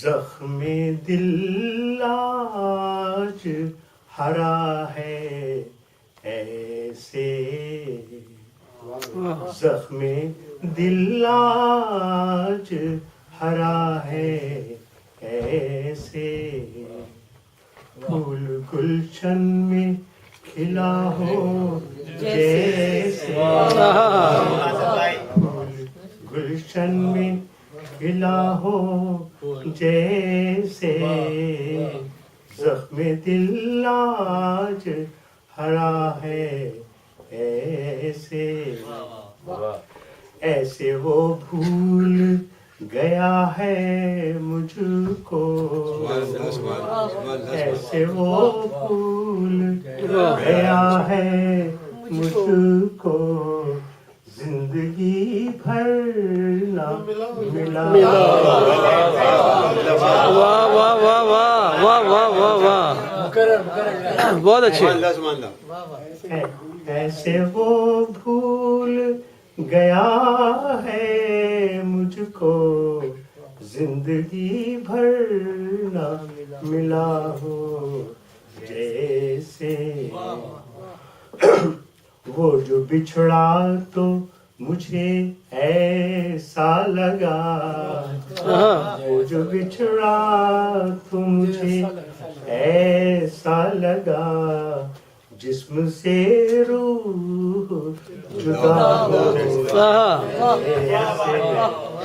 زخم دل آج ہرا ہے ایسے، زخم دل آج ہرا ہے ایسے، پھول گلشن میں کھلا ہو جیسے، پھول گلشن میں کھلا ہو جیسے، زخم دل آج ہرا ہے ایسے، ایسے وہ بھول گیا ہے مجھ کو، ایسے وہ بھول گیا ہے مجھ کو، زندگی بھر نہ ملا۔ واہ واہ واہ واہ واہ واہ واہ واہ، بہت اچھے۔ ایسے وہ بھول گیا ہے مجھ کو، زندگی بھر نہ ملا ہو جیسے، وہ جو بچھڑا تو مجھے ایسا لگا، وہ جو بچھڑا تو مجھے ایسا لگا، جسم سے روح جدا ہو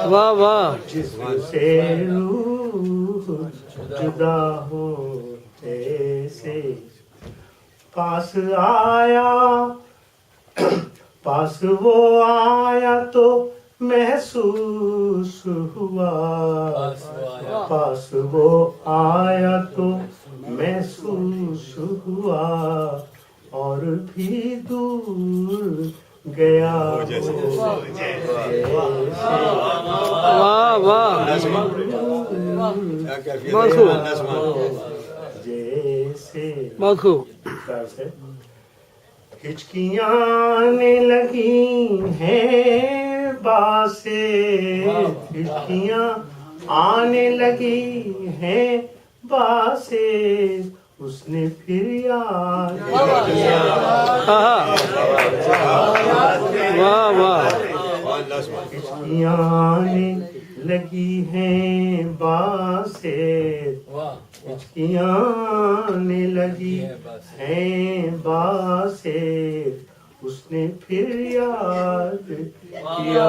واہ واہ، جسم سے روح جدا ہو ایسے، پاس آیا پاس وہ آیا تو محسوس ہوا، پاس وہ آیا تو محسوس ہوا، اور بھی دور گیا واہ واہ، بہت خوب جیسے، بہت خوب۔ ہچکیاں آنے لگی ہیں باسے، ہچکیاں آنے لگی ہیں باسے، اس نے پھر یاد کیا، واہ واہ، ہچکیاں آنے لگی ہیں باسے، ہچکیاں آنے لگی ہیں باسے، اس نے پھر یاد کیا۔